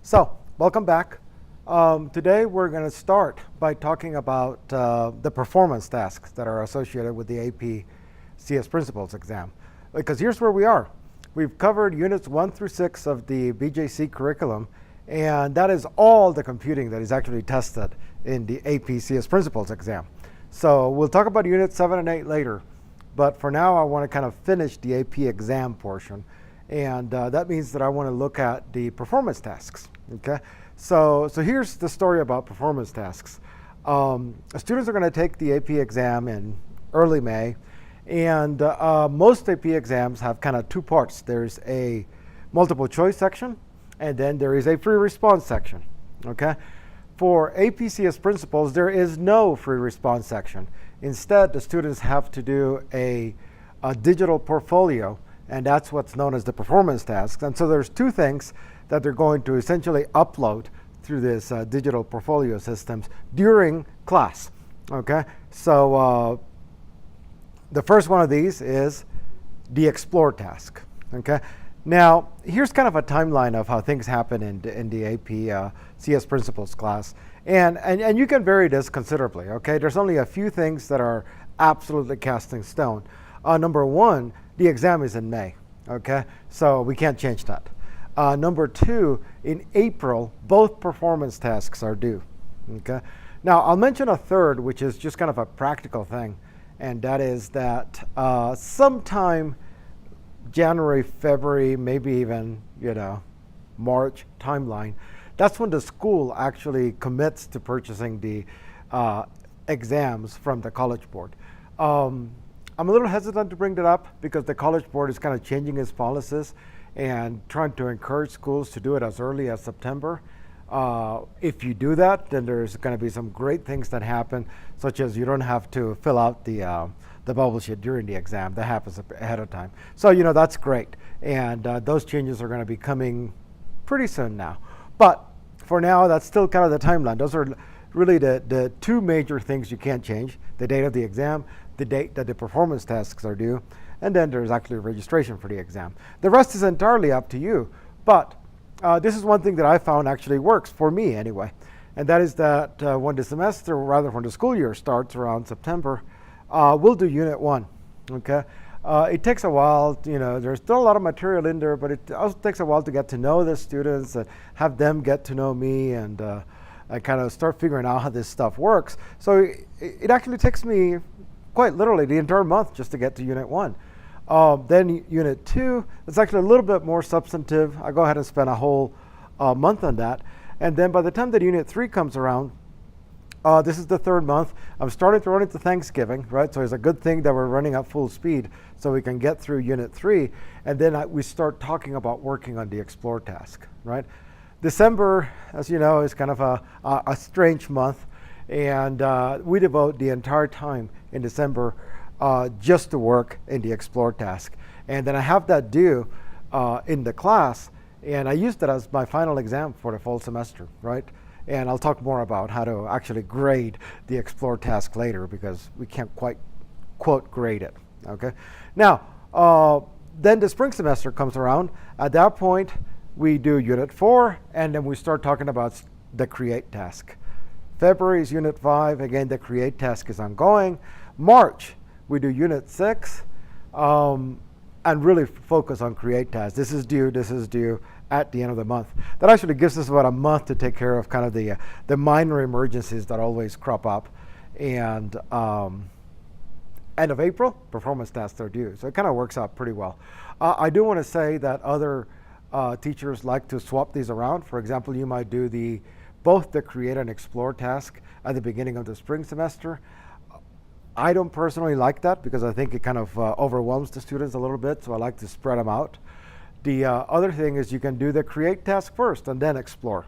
So, welcome back. Today we're going to start by talking about the performance tasks that are associated with the AP CS Principles exam. Because here's where we are. We've covered units 1 through 6 of the BJC curriculum, and that is all the computing that is actually tested in the AP CS Principles exam. So we'll talk about units 7 and 8 later, but for now I want to kind of finish the AP exam portion. And that means that I want to look at the performance tasks. Okay, so here's the story about performance tasks. Students are going to take the AP exam in early May, and most AP exams have kind of two parts. There's a multiple choice section, and then there is a free response section. Okay, for APCS principles, there is no free response section. Instead, the students have to do a digital portfolio, and that's what's known as the performance tasks. And so there's two things that they're going to essentially upload through this digital portfolio systems during class. Okay, so the first one of these is the explore task. Okay, now here's kind of a timeline of how things happen in the AP CS Principles class, and you can vary this considerably. Okay, there's only a few things that are absolutely cast in stone. Number one, the exam is in May, okay? So we can't change that. Number two, in April, both performance tasks are due, okay? Now, I'll mention a third, which is just kind of a practical thing, and that is that sometime January, February, maybe even, March timeline, that's when the school actually commits to purchasing the exams from the College Board. I'm a little hesitant to bring that up because the College Board is kind of changing its policies and trying to encourage schools to do it as early as September. If you do that, then there's going to be some great things that happen, such as you don't have to fill out the bubble sheet during the exam. That happens ahead of time. So, that's great. And those changes are going to be coming pretty soon now. But for now, that's still kind of the timeline. Those are really the two major things you can't change: the date of the exam, the date that the performance tasks are due, and then there's actually registration for the exam. The rest is entirely up to you, but this is one thing that I found actually works for me anyway, and that is that when the semester, or rather when the school year starts around September, we'll do Unit 1, okay? It takes a while, there's still a lot of material in there, but it also takes a while to get to know the students and have them get to know me, and I kind of start figuring out how this stuff works. So it actually takes me quite literally the entire month just to get to Unit 1. Then Unit 2, it's actually a little bit more substantive. I go ahead and spend a whole month on that. And then by the time that Unit 3 comes around, this is the third month. I'm starting to run into Thanksgiving, right? So it's a good thing that we're running at full speed so we can get through Unit 3. And then we start talking about working on the explore task, right? December, as you know, is kind of a strange month. And we devote the entire time in December just to work in the explore task. And then I have that due in the class, and I use that as my final exam for the fall semester, right? And I'll talk more about how to actually grade the explore task later because we can't quite, quote, grade it, okay? Now, then the spring semester comes around. At that point, we do Unit 4, and then we start talking about the create task. February is Unit 5. Again, the create task is ongoing. March, we do Unit 6 and really focus on create task. This is due at the end of the month. That actually gives us about a month to take care of kind of the minor emergencies that always crop up. And end of April, performance tasks are due. So it kind of works out pretty well. I do want to say that other teachers like to swap these around. For example, you might do both the create and explore task at the beginning of the spring semester. I don't personally like that because I think it kind of overwhelms the students a little bit, so I like to spread them out. The other thing is you can do the create task first and then explore.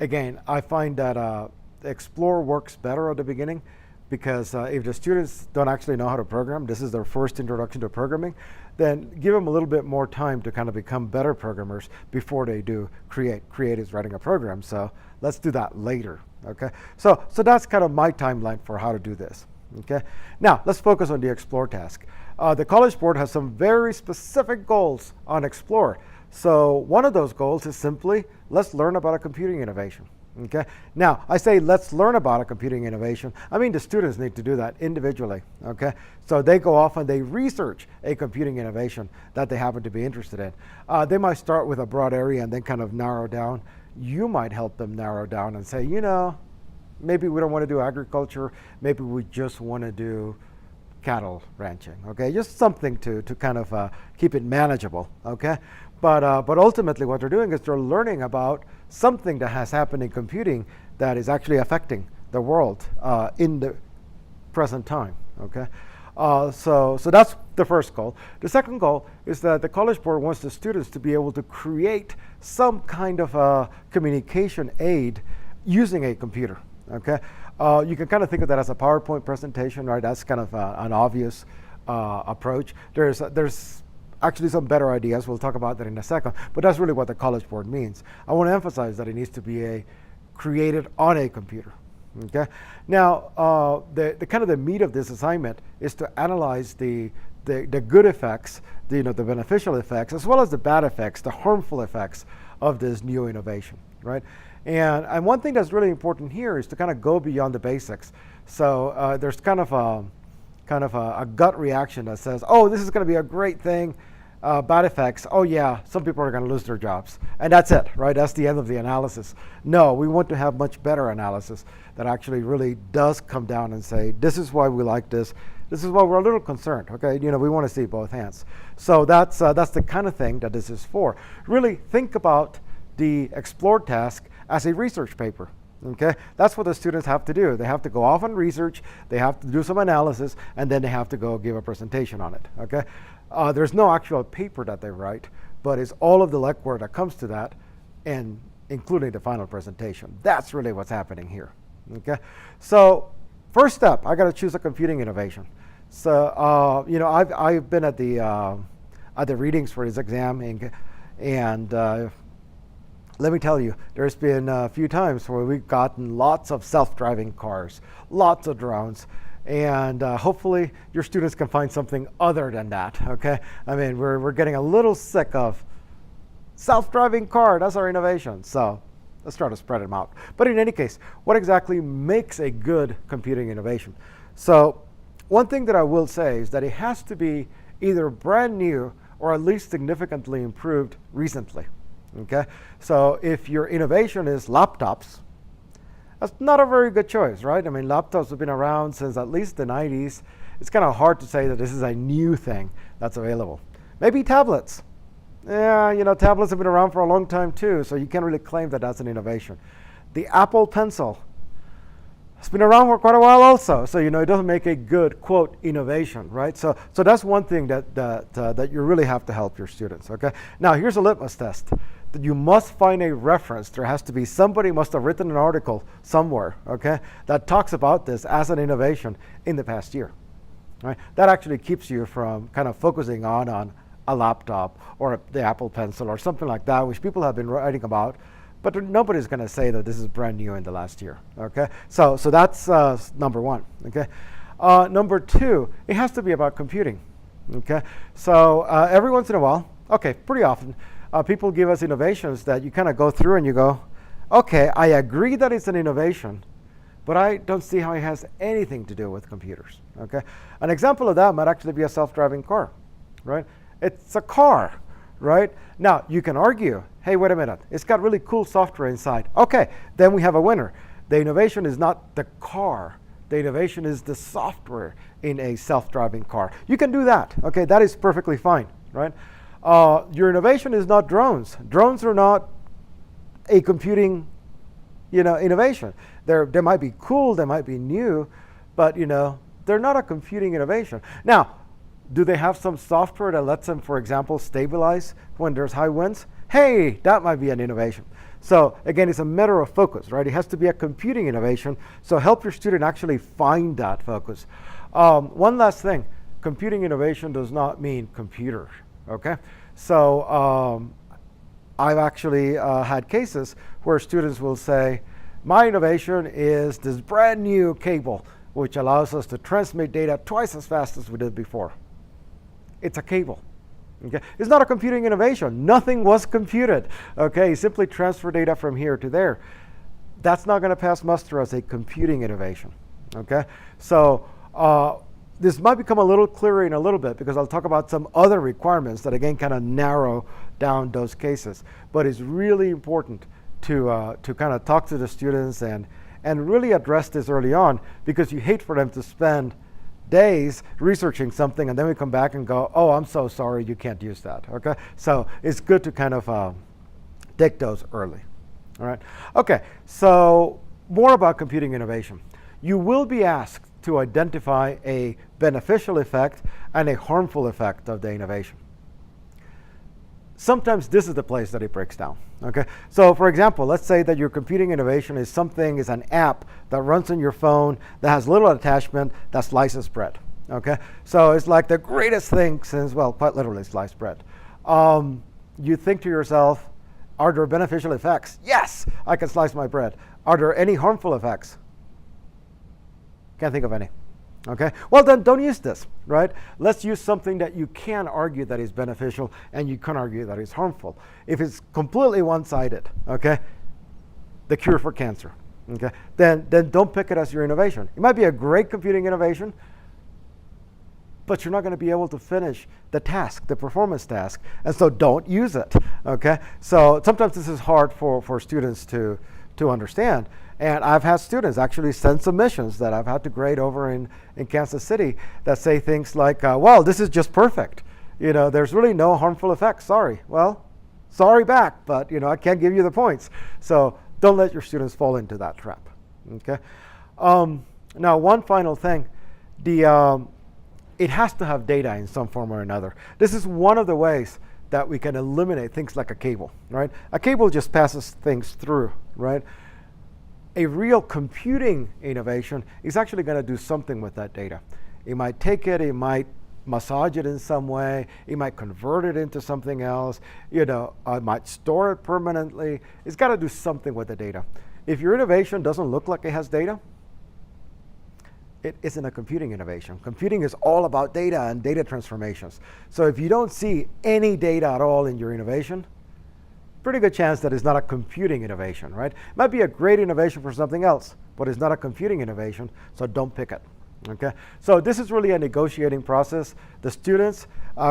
Again, I find that explore works better at the beginning because if the students don't actually know how to program, this is their first introduction to programming, then give them a little bit more time to kind of become better programmers before they do create. Create is writing a program, so let's do that later, okay? So that's kind of my timeline for how to do this, okay? Now, let's focus on the explore task. The College Board has some very specific goals on explore. So one of those goals is simply, let's learn about a computing innovation. Okay. Now, I say let's learn about a computing innovation. I mean, the students need to do that individually. Okay. So they go off and they research a computing innovation that they happen to be interested in. They might start with a broad area and then kind of narrow down. You might help them narrow down and say, maybe we don't want to do agriculture. Maybe we just want to do cattle ranching. Okay. Just something to kind of keep it manageable. Okay. But ultimately what they're doing is they're learning about something that has happened in computing that is actually affecting the world in the present time. Okay, so that's the first goal. The second goal is that the College Board wants the students to be able to create some kind of a communication aid using a computer. Okay, you can kind of think of that as a PowerPoint presentation, right? That's kind of an obvious approach. There's actually some better ideas. We'll talk about that in a second, but that's really what the College Board means. I want to emphasize that it needs to be created on a computer. Okay. Now, the kind of the meat of this assignment is to analyze the good effects, the beneficial effects, as well as the bad effects, the harmful effects of this new innovation, right? And one thing that's really important here is to kind of go beyond the basics. So there's kind of a gut reaction that says, oh, this is going to be a great thing. Bad effects, oh yeah, some people are going to lose their jobs. And that's it, right? That's the end of the analysis. No, we want to have much better analysis that actually really does come down and say, this is why we like this. This is why we're a little concerned, okay? We want to see both hands. So that's the kind of thing that this is for. Really think about the Explore task as a research paper. Okay, that's what the students have to do. They have to go off and research, they have to do some analysis, and then they have to go give a presentation on it. Okay, there's no actual paper that they write, but it's all of the legwork that comes to that, and including the final presentation. That's really what's happening here. Okay, so first step, I got to choose a computing innovation. So I've been at the readings for this exam, and let me tell you, there's been a few times where we've gotten lots of self-driving cars, lots of drones, and hopefully your students can find something other than that, okay? I mean, we're getting a little sick of self-driving car, that's our innovation, so let's try to spread them out. But in any case, what exactly makes a good computing innovation? So one thing that I will say is that it has to be either brand new or at least significantly improved recently. Okay, so if your innovation is laptops, that's not a very good choice, right? I mean, laptops have been around since at least the 90s. It's kind of hard to say that this is a new thing that's available. Maybe tablets. Yeah, tablets have been around for a long time too, so you can't really claim that that's an innovation. The Apple Pencil has been around for quite a while also, so it doesn't make a good, quote, innovation, right? So that's one thing that you really have to help your students, okay? Now, here's a litmus test. That you must find a reference. There has to be somebody must have written an article somewhere, okay, that talks about this as an innovation in the past year, right? That actually keeps you from kind of focusing on a laptop or the Apple Pencil or something like that, which people have been writing about, but nobody's going to say that this is brand new in the last year, okay? So that's number one, okay? Number two, it has to be about computing, okay? So every once in a while, okay, pretty often, people give us innovations that you kind of go through and you go, okay, I agree that it's an innovation, but I don't see how it has anything to do with computers, okay? An example of that might actually be a self-driving car, right? It's a car, right? Now, you can argue, hey, wait a minute, it's got really cool software inside. Okay, then we have a winner. The innovation is not the car. The innovation is the software in a self-driving car. You can do that, okay? That is perfectly fine, right? Your innovation is not drones. Drones are not a computing, innovation. They might be cool, they might be new, but they're not a computing innovation. Now, do they have some software that lets them, for example, stabilize when there's high winds? Hey, that might be an innovation. So again, it's a matter of focus, right? It has to be a computing innovation. So help your student actually find that focus. One last thing, computing innovation does not mean computer. Okay, so I've actually had cases where students will say, my innovation is this brand new cable, which allows us to transmit data twice as fast as we did before. It's a cable. Okay? It's not a computing innovation. Nothing was computed. Okay? You simply transfer data from here to there. That's not going to pass muster as a computing innovation. Okay? So this might become a little clearer in a little bit because I'll talk about some other requirements that again kind of narrow down those cases. But it's really important to kind of talk to the students and really address this early on, because you hate for them to spend days researching something and then we come back and go, oh, I'm so sorry, you can't use that. Okay, so it's good to kind of take those early. All right. Okay, so more about computing innovation. You will be asked to identify a beneficial effect and a harmful effect of the innovation. Sometimes this is the place that it breaks down. Okay, so for example, let's say that your computing innovation is an app that runs on your phone that has little attachment that slices bread. Okay, so it's like the greatest thing since, well, quite literally sliced bread. You think to yourself, are there beneficial effects? Yes, I can slice my bread. Are there any harmful effects? Can't think of any. Okay, well then don't use this, right? Let's use something that you can argue that is beneficial and you can argue that is harmful. If it's completely one-sided, okay, the cure for cancer, okay, then don't pick it as your innovation. It might be a great computing innovation, but you're not going to be able to finish the task, the performance task, and so don't use it, okay? So sometimes this is hard for students to understand. And I've had students actually send submissions that I've had to grade over in Kansas City that say things like, well, this is just perfect. You know, there's really no harmful effects. Sorry. Well, sorry back, but you know, I can't give you the points. So don't let your students fall into that trap. Okay. Now, one final thing, it has to have data in some form or another. This is one of the ways that we can eliminate things like a cable, right? A cable just passes things through, right? A real computing innovation is actually going to do something with that data. It might take it, it might massage it in some way, it might convert it into something else, you know, it might store it permanently. It's got to do something with the data. If your innovation doesn't look like it has data, it isn't a computing innovation. Computing is all about data and data transformations. So if you don't see any data at all in your innovation, pretty good chance that it's not a computing innovation, right? It might be a great innovation for something else, but it's not a computing innovation, so don't pick it, okay? So this is really a negotiating process. The students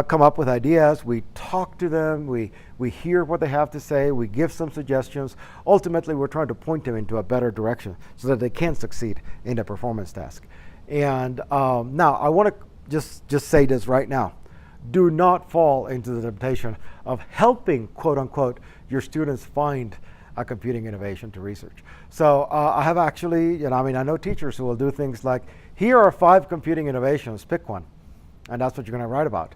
come up with ideas, we talk to them, we hear what they have to say, we give some suggestions. Ultimately, we're trying to point them into a better direction so that they can succeed in the performance task. And now, I want to just say this right now. Do not fall into the temptation of helping, quote unquote, your students find a computing innovation to research. So I have actually, you know, I know teachers who will do things like, here are 5 computing innovations, pick one. And that's what you're going to write about.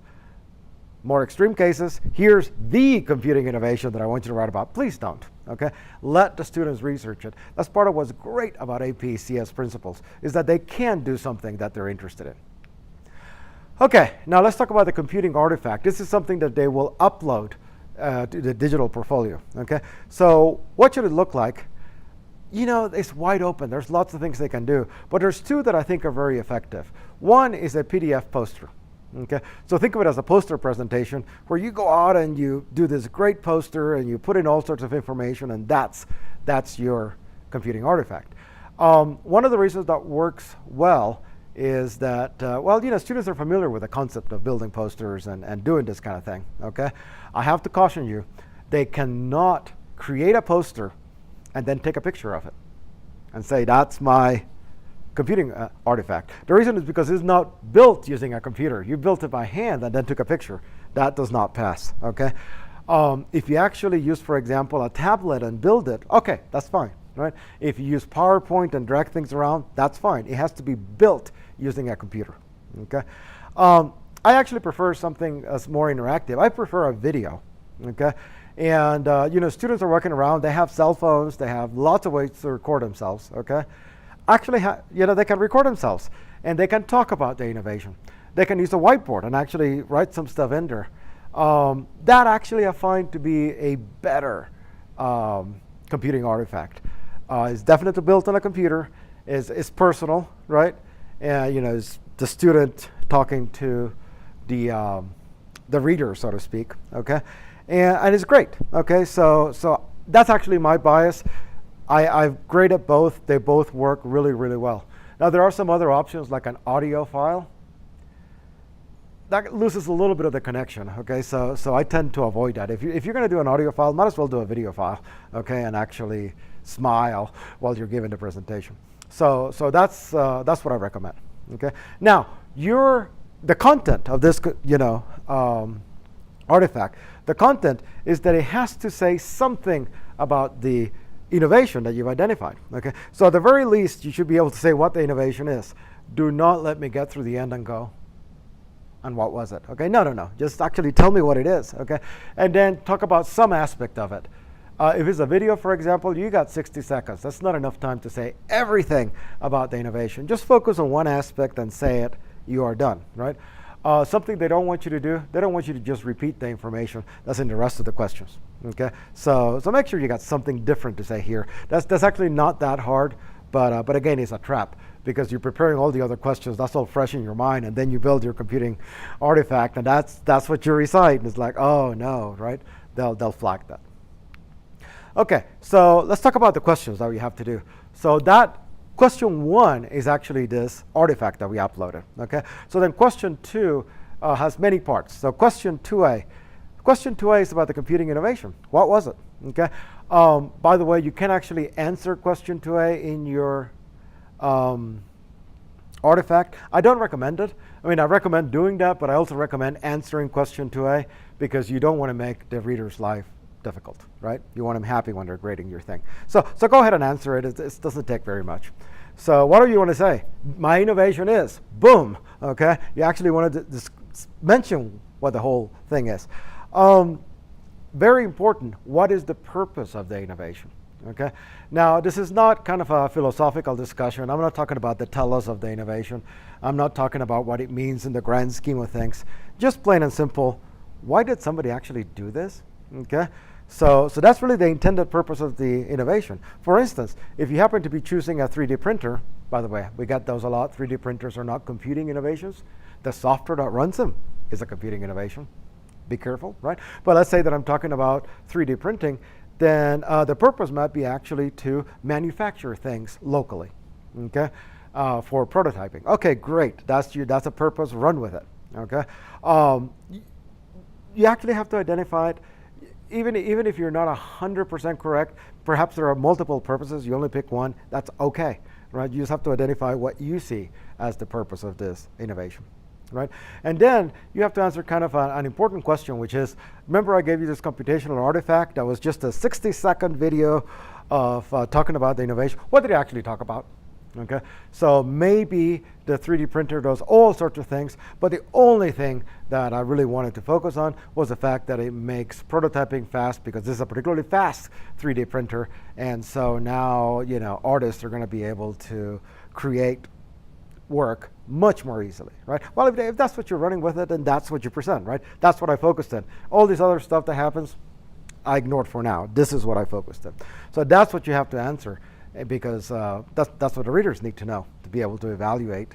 More extreme cases, here's the computing innovation that I want you to write about. Please don't, okay? Let the students research it. That's part of what's great about AP CS principles, is that they can do something that they're interested in. Okay, now let's talk about the computing artifact. This is something that they will upload to the digital portfolio, okay? So what should it look like? You know, it's wide open. There's lots of things they can do, but there's 2 that I think are very effective. One is a PDF poster, okay? So think of it as a poster presentation where you go out and you do this great poster and you put in all sorts of information, and that's your computing artifact. One of the reasons that works well is that, well, you know, students are familiar with the concept of building posters and doing this kind of thing, okay? I have to caution you, they cannot create a poster and then take a picture of it and say, that's my computing artifact. The reason is because it's not built using a computer. You built it by hand and then took a picture. That does not pass, okay? If you actually use, for example, a tablet and build it, okay, that's fine, right? If you use PowerPoint and drag things around, that's fine. It has to be built using a computer, okay? I actually prefer something that's more interactive. I prefer a video, okay? And you know, students are walking around, they have cell phones, they have lots of ways to record themselves, okay? Actually, you know, they can record themselves and they can talk about the innovation. They can use a whiteboard and actually write some stuff in there. That actually I find to be a better computing artifact. It's definitely built on a computer, it's personal, right? You know, it's the student talking to the the reader, so to speak, okay? And it's great, okay? So that's actually my bias. I've graded both. They both work really, really well. Now, there are some other options like an audio file. That loses a little bit of the connection, okay? So I tend to avoid that. If you're going to do an audio file, might as well do a video file, okay, and actually smile while you're giving the presentation. So that's what I recommend, okay? Now, the content of this, artifact, the content is that it has to say something about the innovation that you've identified, okay? So at the very least, you should be able to say what the innovation is. Do not let me get through the end and go, and what was it? Okay, no. Just actually tell me what it is, okay? And then talk about some aspect of it. If it's a video, for example, you got 60 seconds. That's not enough time to say everything about the innovation. Just focus on one aspect and say it. You are done, right? Something they don't want you to do, they don't want you to just repeat the information that's in the rest of the questions, okay? So make sure you got something different to say here. That's actually not that hard, but again, it's a trap because you're preparing all the other questions. That's all fresh in your mind, and then you build your computing artifact, and that's what you recite. And it's like, oh no, right? They'll flag that. Okay, so let's talk about the questions that we have to do. So that question 1 is actually this artifact that we uploaded, okay? So then question 2 has many parts. So question 2a. Question 2a is about the computing innovation. What was it, okay? By the way, you can actually answer question 2a in your artifact. I don't recommend it. I mean, I recommend doing that, but I also recommend answering question 2a because you don't want to make the reader's life difficult, right? You want them happy when they're grading your thing. So go ahead and answer it. It doesn't take very much. So what do you want to say? My innovation is, boom, okay? You actually want to mention what the whole thing is. Very important, what is the purpose of the innovation, okay? Now, this is not kind of a philosophical discussion. I'm not talking about the telos of the innovation. I'm not talking about what it means in the grand scheme of things. Just plain and simple, why did somebody actually do this, okay? So that's really the intended purpose of the innovation. For instance, if you happen to be choosing a 3D printer, by the way, we got those a lot. 3D printers are not computing innovations. The software that runs them is a computing innovation. Be careful, right? But let's say that I'm talking about 3D printing, then the purpose might be actually to manufacture things locally, okay, for prototyping. Okay, great. That's a purpose. Run with it, okay? You actually have to identify it. Even if you're not 100% correct, perhaps there are multiple purposes, you only pick one, that's okay, right? You just have to identify what you see as the purpose of this innovation, right? And then you have to answer kind of an important question, which is, remember I gave you this computational artifact that was just a 60-second video of talking about the innovation. What did it actually talk about? Okay, so maybe the 3D printer does all sorts of things, but the only thing that I really wanted to focus on was the fact that it makes prototyping fast, because this is a particularly fast 3D printer, and so now artists are going to be able to create work much more easily, right? Well, if that's what you're running with it, then that's what you present, right? That's what I focused in. All this other stuff that happens, I ignored for now. This is what I focused in. So that's what you have to answer, because that's what the readers need to know to be able to evaluate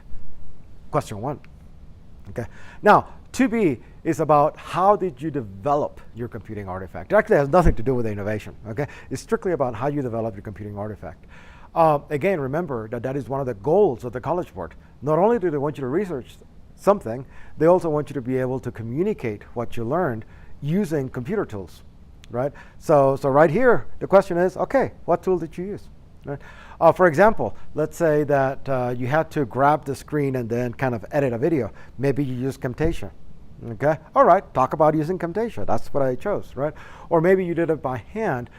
question 1. Okay. Now, 2b is about how did you develop your computing artifact. It actually has nothing to do with the innovation. Okay, it's strictly about how you develop your computing artifact. Again, remember that is one of the goals of the College Board. Not only do they want you to research something, they also want you to be able to communicate what you learned using computer tools, right? So right here, the question is, okay, what tool did you use? Right? For example, let's say that you had to grab the screen and then kind of edit a video. Maybe you use Camtasia. Okay, all right, talk about using Camtasia. That's what I chose, right? Or maybe you did it by hand.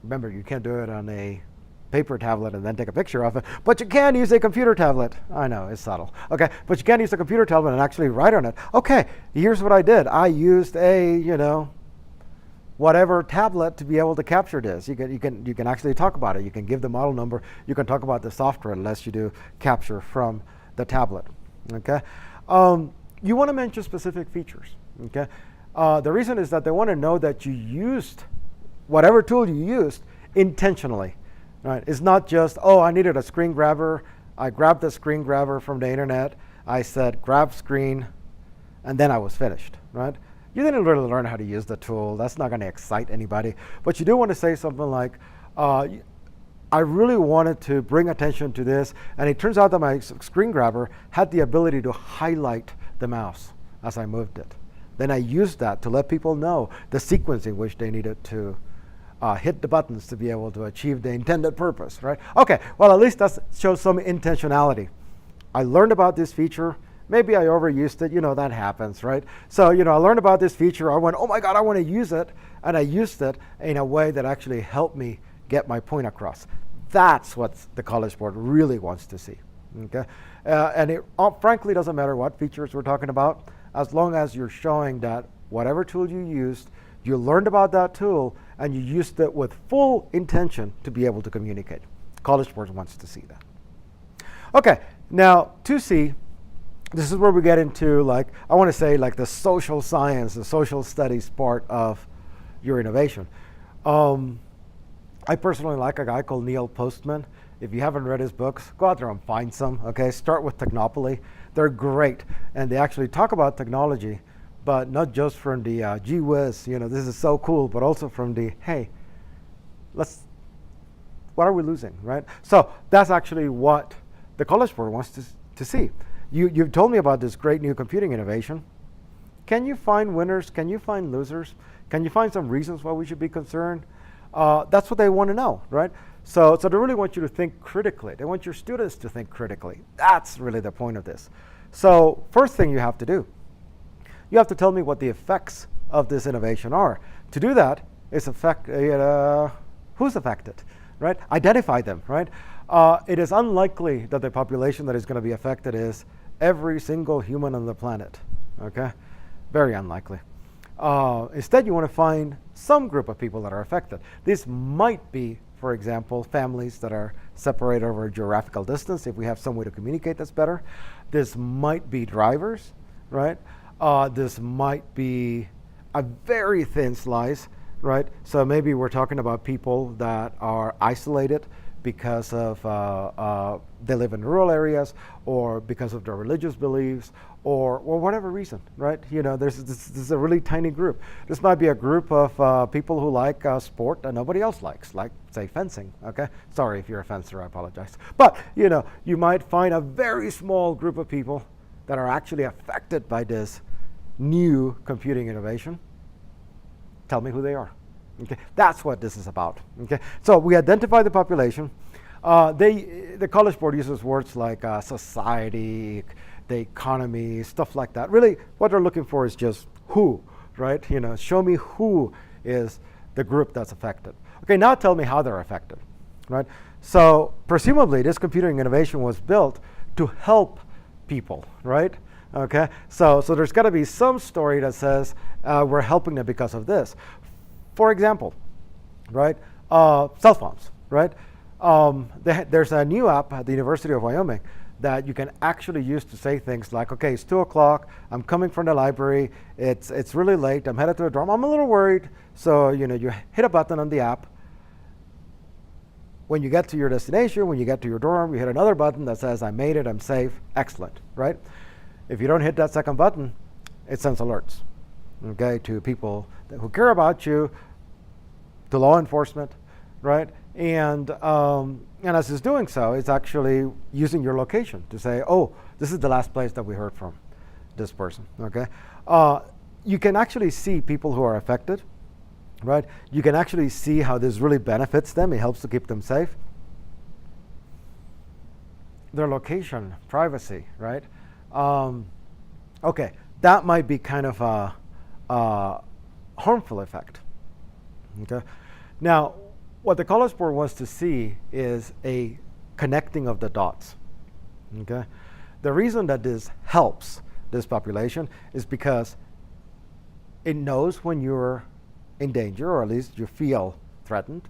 Remember, you can't do it on a paper tablet and then take a picture of it, but you can use a computer tablet. I know, it's subtle. Okay, but you can use a computer tablet and actually write on it. Okay, here's what I did. I used a, whatever tablet to be able to capture this. You can actually talk about it. You can give the model number. You can talk about the software unless you do capture from the tablet. Okay, you want to mention specific features. Okay, the reason is that they want to know that you used whatever tool you used intentionally. Right? It's not just, oh, I needed a screen grabber. I grabbed the screen grabber from the internet. I said grab screen, and then I was finished. Right? You didn't really learn how to use the tool. That's not going to excite anybody. But you do want to say something like, I really wanted to bring attention to this, and it turns out that my screen grabber had the ability to highlight the mouse as I moved it. Then I used that to let people know the sequence in which they needed to hit the buttons to be able to achieve the intended purpose, right? Okay, well, at least that shows some intentionality. I learned about this feature. Maybe I overused it. That happens, right? So, I learned about this feature. I went, oh my God, I want to use it. And I used it in a way that actually helped me get my point across. That's what the College Board really wants to see, okay? And it frankly doesn't matter what features we're talking about, as long as you're showing that whatever tool you used, you learned about that tool, and you used it with full intention to be able to communicate. College Board wants to see that. Okay, now 2C, this is where we get into I want to say the social science, the social studies part of your innovation. I personally like a guy called Neil Postman. If you haven't read his books, go out there and find some, okay? Start with Technopoly. They're great, and they actually talk about technology, but not just from the gee whiz, this is so cool, but also from the, hey, what are we losing, right? So that's actually what the College Board wants to see. You've told me about this great new computing innovation. Can you find winners? Can you find losers? Can you find some reasons why we should be concerned? That's what they want to know, right? So they really want you to think critically. They want your students to think critically. That's really the point of this. So first thing you have to do, you have to tell me what the effects of this innovation are. To do that is who's affected, right? Identify them, right? It is unlikely that the population that is going to be affected is every single human on the planet, okay? Very unlikely. Instead, you want to find some group of people that are affected. This might be, for example, families that are separated over a geographical distance. If we have some way to communicate, that's better. This might be drivers, right? This might be a very thin slice, right? So maybe we're talking about people that are isolated because of they live in rural areas, or because of their religious beliefs, or whatever reason, right? This is a really tiny group. This might be a group of people who like sport that nobody else likes, like, say, fencing, okay? Sorry if you're a fencer, I apologize. But, you might find a very small group of people that are actually affected by this new computing innovation. Tell me who they are. Okay, that's what this is about. Okay, so we identify the population. The College Board uses words like society, the economy, stuff like that. Really, what they're looking for is just who, right? Show me who is the group that's affected. Okay, now tell me how they're affected, right? So presumably, this computing innovation was built to help people, right? Okay, so there's got to be some story that says we're helping them because of this. For example, right, cell phones, right? There's a new app at the University of Wyoming that you can actually use to say things like, okay, it's 2 o'clock, I'm coming from the library, it's really late, I'm headed to a dorm, I'm a little worried. So, you hit a button on the app. When you get to your destination, when you get to your dorm, you hit another button that says, I made it, I'm safe, excellent, right? If you don't hit that second button, it sends alerts, okay, to people who care about you, to law enforcement, right? And as it's doing so, it's actually using your location to say, oh, this is the last place that we heard from this person, okay? You can actually see people who are affected, right? You can actually see how this really benefits them. It helps to keep them safe. Their location, privacy, right? Okay, that might be kind of a harmful effect. Okay. Now, what the College Board wants to see is a connecting of the dots. Okay. The reason that this helps this population is because it knows when you're in danger, or at least you feel threatened.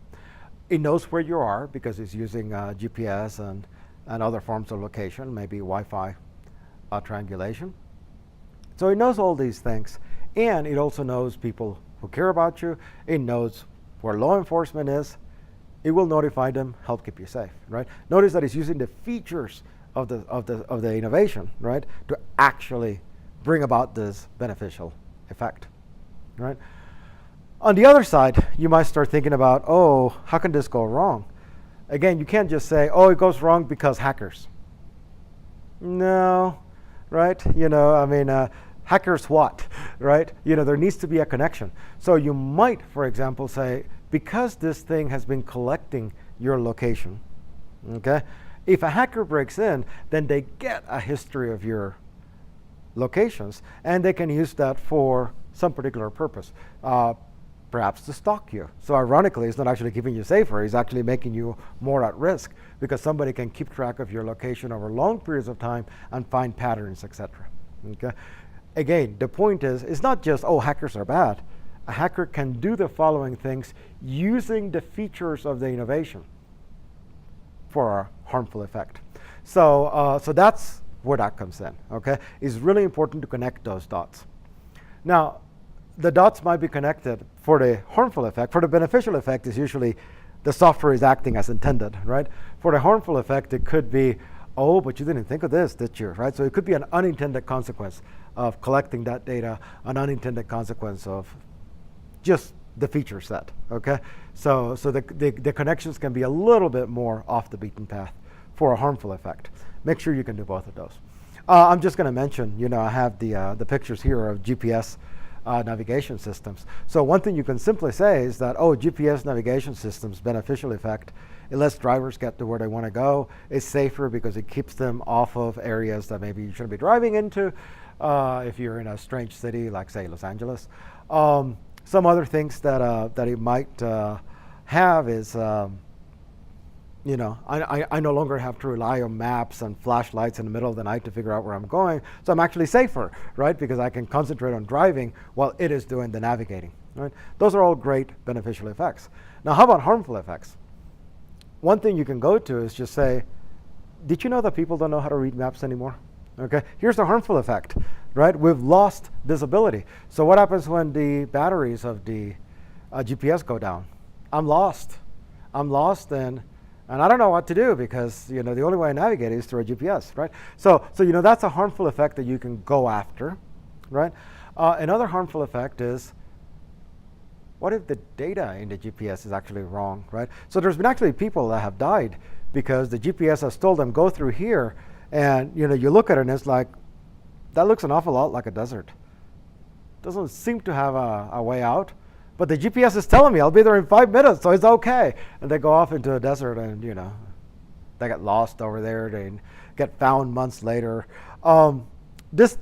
It knows where you are because it's using GPS and other forms of location, maybe Wi-Fi triangulation. So it knows all these things, and it also knows people who care about you. It knows where law enforcement is. It will notify them, help keep you safe, right? Notice that it's using the features of the innovation, right, to actually bring about this beneficial effect. right? On the other side, you might start thinking about, oh, how can this go wrong? Again, you can't just say, oh, it goes wrong because hackers. No, right? Hackers what, right? There needs to be a connection. So you might, for example, say, because this thing has been collecting your location, okay? If a hacker breaks in, then they get a history of your locations, and they can use that for some particular purpose, perhaps to stalk you. So ironically, it's not actually keeping you safer, it's actually making you more at risk, because somebody can keep track of your location over long periods of time and find patterns, etc. Okay? Again, the point is, it's not just, oh, hackers are bad. A hacker can do the following things using the features of the innovation for a harmful effect. So that's where that comes in, okay? It's really important to connect those dots. Now, the dots might be connected for the harmful effect. For the beneficial effect is usually the software is acting as intended, right? For the harmful effect, it could be, oh, but you didn't think of this, did you, right? So it could be an unintended consequence of collecting that data, an unintended consequence of just the feature set, okay? So the connections can be a little bit more off the beaten path for a harmful effect. Make sure you can do both of those. I'm just gonna mention, I have the pictures here of GPS navigation systems. So one thing you can simply say is that, oh, GPS navigation systems, beneficial effect, it lets drivers get to where they want to go. It's safer because it keeps them off of areas that maybe you shouldn't be driving into if you're in a strange city like, say, Los Angeles. Some other things that it might have is, I no longer have to rely on maps and flashlights in the middle of the night to figure out where I'm going. So I'm actually safer, right? Because I can concentrate on driving while it is doing the navigating, right? Those are all great beneficial effects. Now, how about harmful effects? One thing you can go to is just say, did you know that people don't know how to read maps anymore? Okay, here's the harmful effect, right? We've lost this ability. So what happens when the batteries of the GPS go down? I'm lost, and I don't know what to do because the only way I navigate is through a GPS, right? So that's a harmful effect that you can go after, right? Another harmful effect is, what if the data in the GPS is actually wrong, right? So there's been actually people that have died because the GPS has told them go through here, and you look at it and it's like, that looks an awful lot like a desert. Doesn't seem to have a way out. But the GPS is telling me I'll be there in 5 minutes, so it's okay. And they go off into a desert and, they get lost over there. They get found months later. This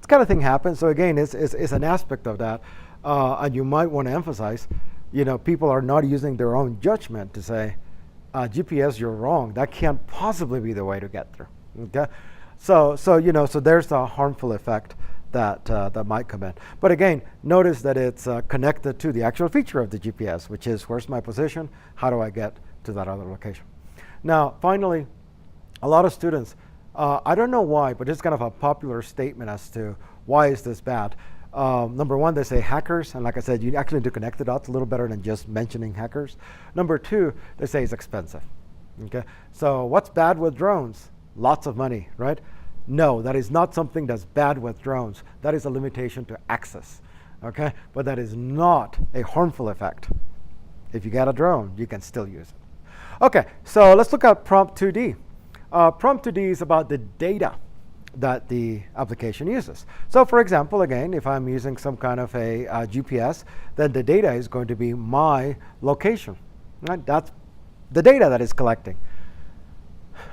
kind of thing happens. So again, it's an aspect of that. And you might want to emphasize, people are not using their own judgment to say, GPS, you're wrong. That can't possibly be the way to get there. Okay? So there's a harmful effect that might come in. But again, notice that it's connected to the actual feature of the GPS, which is where's my position, how do I get to that other location. Now, finally, a lot of students, I don't know why, but it's kind of a popular statement as to why is this bad. Number one, they say hackers, and like I said, you actually need to connect the dots a little better than just mentioning hackers. Number two, they say it's expensive. Okay, so what's bad with drones? Lots of money, right? No, that is not something that's bad with drones. That is a limitation to access, okay? But that is not a harmful effect. If you get a drone, you can still use it. Okay, so let's look at prompt 2D. Prompt 2D is about the data that the application uses. So for example, again, if I'm using some kind of a GPS, then the data is going to be my location, right? That's the data that it's collecting.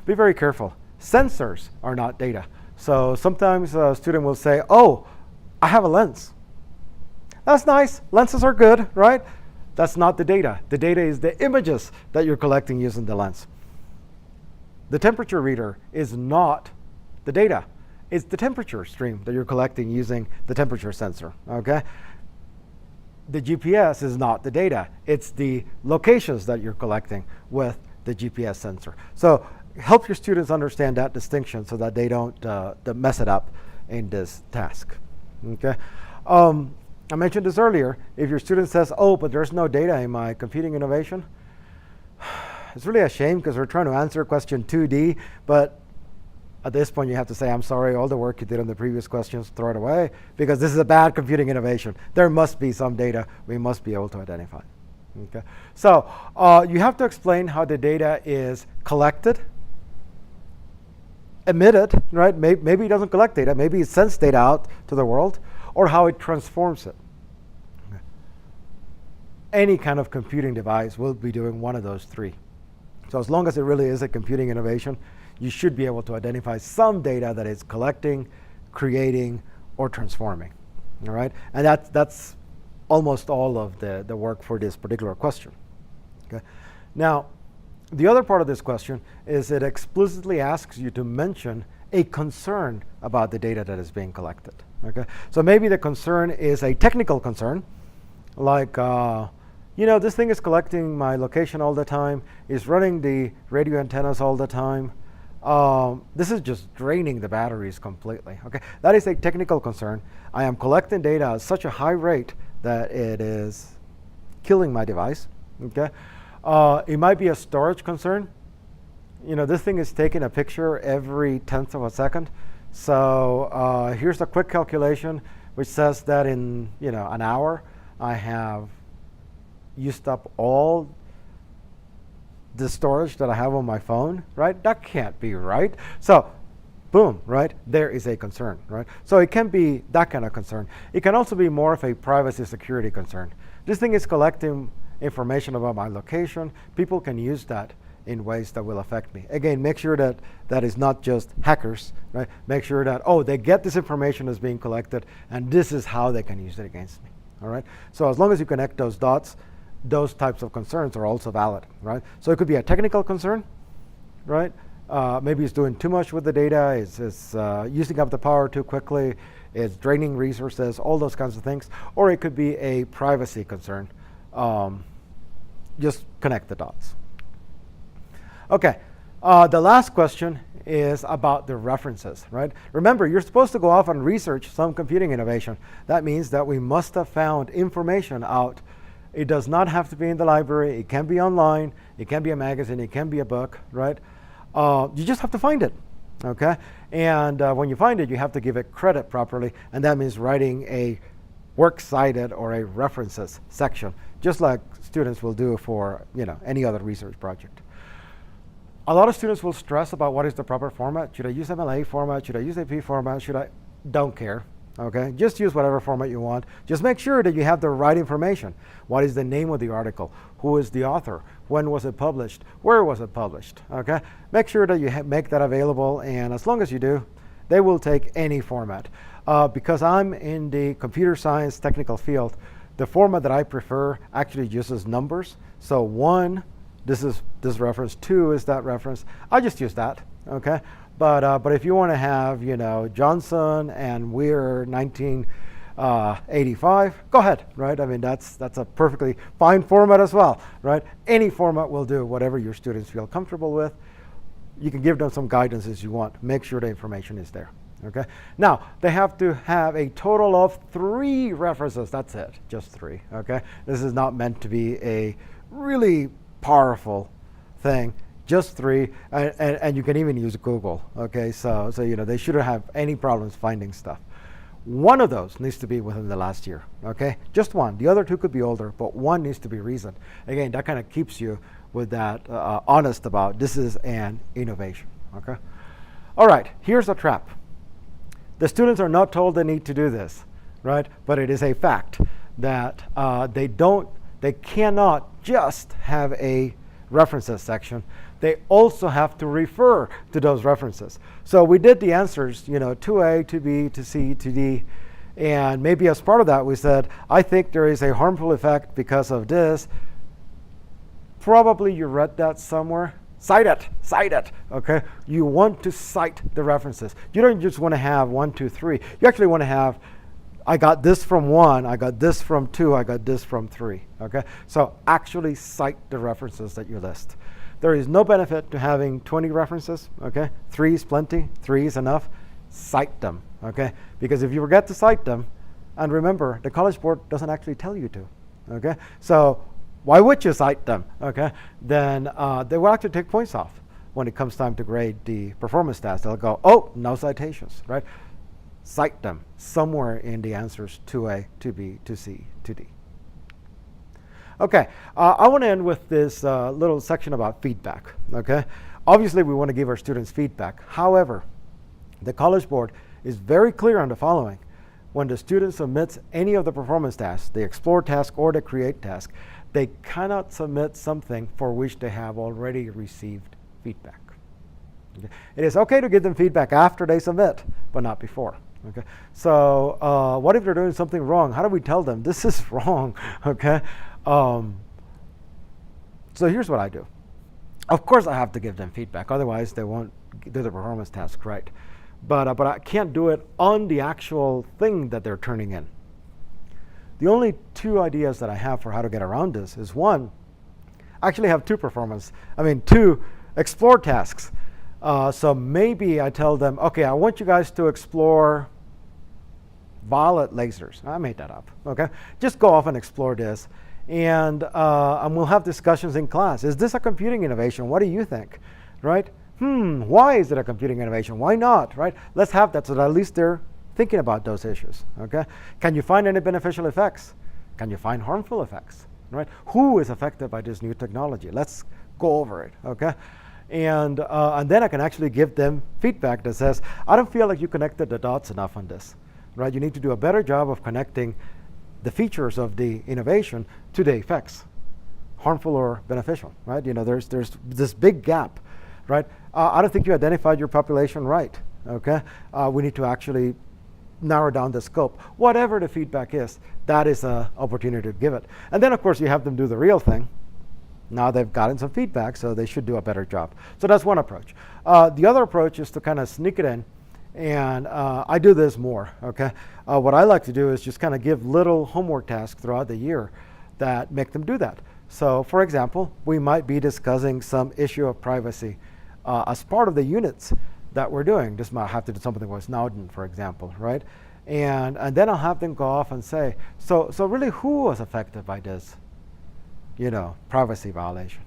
Be very careful. Sensors are not data. So sometimes a student will say, oh, I have a lens. That's nice. Lenses are good, right? That's not the data. The data is the images that you're collecting using the lens. The temperature reader is not the data. It's the temperature stream that you're collecting using the temperature sensor, okay? The GPS is not the data. It's the locations that you're collecting with the GPS sensor. So help your students understand that distinction so that they don't mess it up in this task, okay? I mentioned this earlier. If your student says, oh, but there's no data in my computing innovation, it's really a shame because we're trying to answer question 2D, but At this point, you have to say, I'm sorry, all the work you did on the previous questions, throw it away, because this is a bad computing innovation. There must be some data we must be able to identify. Okay? So you have to explain how the data is collected, emitted, right? Maybe it doesn't collect data, maybe it sends data out to the world, or how it transforms it. Okay. Any kind of computing device will be doing one of those three. So as long as it really is a computing innovation, you should be able to identify some data that it's collecting, creating, or transforming. All right? And that's almost all of the work for this particular question. Okay? Now, the other part of this question is it explicitly asks you to mention a concern about the data that is being collected. Okay? So maybe the concern is a technical concern, like, this thing is collecting my location all the time, is running the radio antennas all the time. This is just draining the batteries completely. Okay, that is a technical concern. I am collecting data at such a high rate that it is killing my device. Okay, it might be a storage concern. This thing is taking a picture every 10th of a second. So here's a quick calculation which says that in an hour I have used up all the storage that I have on my phone, right? That can't be right. So, boom, right? There is a concern, right? So it can be that kind of concern. It can also be more of a privacy security concern. This thing is collecting information about my location. People can use that in ways that will affect me. Again, make sure that that is not just hackers, right? Make sure that, they get this information that's being collected, and this is how they can use it against me, all right? So as long as you connect those dots, those types of concerns are also valid, right? So it could be a technical concern, right? Maybe it's doing too much with the data, it's using up the power too quickly, it's draining resources, all those kinds of things. Or it could be a privacy concern. Just connect the dots. Okay, the last question is about the references, right? Remember, you're supposed to go off and research some computing innovation. That means that we must have found information out. It does not have to be in the library. It can be online. It can be a magazine. It can be a book, right? You just have to find it, okay? And when you find it, you have to give it credit properly, and that means writing a works cited or a references section, just like students will do for any other research project. A lot of students will stress about what is the proper format. Should I use MLA format? Should I use AP format? Don't care. Okay, just use whatever format you want. Just make sure that you have the right information. What is the name of the article? Who is the author? When was it published? Where was it published? Okay, make sure that you make that available, and as long as you do, they will take any format. Because I'm in the computer science technical field, the format that I prefer actually uses numbers. So 1, this is this reference, 2 is that reference. I just use that, okay? But if you want to have, Johnson and Weir 1985, go ahead, right? I mean, that's a perfectly fine format as well, right? Any format will do, whatever your students feel comfortable with. You can give them some guidance as you want. Make sure the information is there, okay? Now, they have to have a total of 3 references. That's it, just 3, okay? This is not meant to be a really powerful thing. Just 3, and you can even use Google, okay? So they shouldn't have any problems finding stuff. One of those needs to be within the last year, okay? Just 1. The other 2 could be older, but 1 needs to be recent. Again, that kind of keeps you with that honest about this is an innovation, okay? All right, here's a trap. The students are not told they need to do this, right? But it is a fact that they cannot just have a references section. They also have to refer to those references. So we did the answers, 2A, 2B, 2C, 2D, and maybe as part of that we said, I think there is a harmful effect because of this. Probably you read that somewhere. Cite it, okay? You want to cite the references. You don't just want to have 1, 2, 3. You actually want to have, I got this from 1, I got this from 2, I got this from 3, okay? So actually cite the references that you list. There is no benefit to having 20 references, okay? 3 is plenty, 3 is enough. Cite them, okay? Because if you forget to cite them, and remember, the College Board doesn't actually tell you to, okay? So why would you cite them, okay? Then they will actually take points off. when it comes time to grade the performance task, they'll go, oh, no citations, right? Cite them somewhere in the answers 2A, 2B, 2C, 2D. Okay, I want to end with this little section about feedback, okay? Obviously, we want to give our students feedback. However, the College Board is very clear on the following. When the student submits any of the performance tasks, the explore task or the create task, they cannot submit something for which they have already received feedback. Okay? It is okay to give them feedback after they submit, but not before. Okay? So what if they're doing something wrong? How do we tell them this is wrong? Okay? So here's what I do. Of course I have to give them feedback, otherwise they won't do the performance task right. But I can't do it on the actual thing that they're turning in. The only two ideas that I have for how to get around this is one, I actually have two explore tasks. So maybe I tell them, okay, I want you guys to explore violet lasers. I made that up, okay? Just go off and explore this. And we'll have discussions in class. Is this a computing innovation? What do you think, right? Why is it a computing innovation? Why not, right? Let's have that so that at least they're thinking about those issues, okay? Can you find any beneficial effects? Can you find harmful effects, right? Who is affected by this new technology? Let's go over it, okay? And then I can actually give them feedback that says, I don't feel like you connected the dots enough on this, right? You need to do a better job of connecting the features of the innovation to the effects, harmful or beneficial, right? You know, there's this big gap, right? I don't think you identified your population right, okay? We need to actually narrow down the scope. Whatever the feedback is, that is an opportunity to give it. And then, of course, you have them do the real thing. Now they've gotten some feedback, so they should do a better job. So that's one approach. The other approach is to kind of sneak it in, and I do this more, okay? What I like to do is just kind of give little homework tasks throughout the year that make them do that. So, for example, we might be discussing some issue of privacy as part of the units that we're doing. This might have to do something with Snowden, for example, right? And then I'll have them go off and say, so really who was affected by this, privacy violation?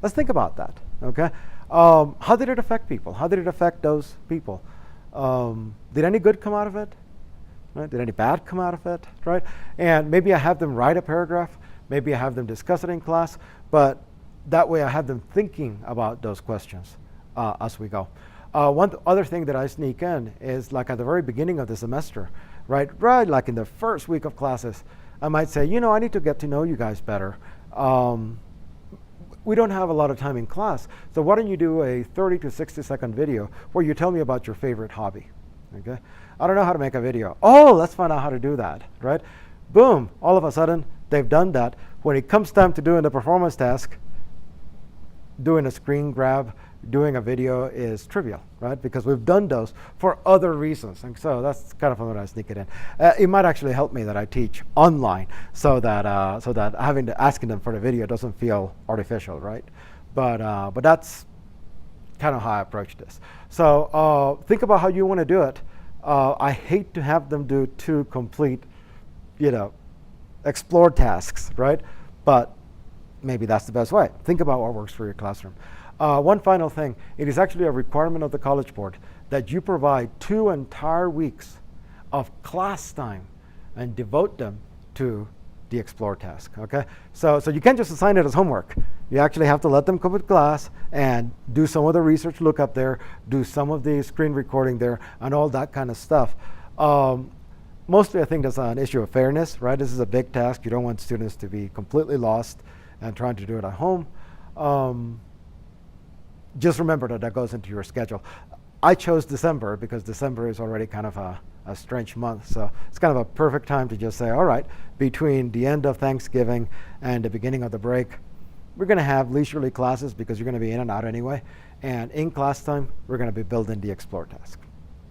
Let's think about that, okay? How did it affect people? How did it affect those people? Did any good come out of it? Right? Did any bad come out of it, right? And maybe I have them write a paragraph, maybe I have them discuss it in class, but that way I have them thinking about those questions as we go. One other thing that I sneak in is like at the very beginning of the semester, right like in the first week of classes, I might say, I need to get to know you guys better. We don't have a lot of time in class, so why don't you do a 30 to 60 second video where you tell me about your favorite hobby, okay? I don't know how to make a video. Oh, let's find out how to do that, right? Boom, all of a sudden, they've done that. When it comes time to doing the performance task, doing a screen grab, doing a video is trivial, right? Because we've done those for other reasons. And so that's kind of fun when I sneak it in. It might actually help me that I teach online so that asking them for the video doesn't feel artificial, right? But that's kind of how I approach this. So think about how you want to do it. I hate to have them do two complete, explore tasks, right? But maybe that's the best way. Think about what works for your classroom. One final thing, it is actually a requirement of the College Board that you provide 2 entire weeks of class time and devote them to the explore task, okay? So you can't just assign it as homework. You actually have to let them come to class and do some of the research look up there, do some of the screen recording there, and all that kind of stuff. Mostly I think that's an issue of fairness, right? This is a big task. You don't want students to be completely lost and trying to do it at home. Just remember that goes into your schedule. I chose December because December is already kind of a strange month. So it's kind of a perfect time to just say, all right, between the end of Thanksgiving and the beginning of the break, we're going to have leisurely classes because you're going to be in and out anyway. And in class time, we're going to be building the explore task.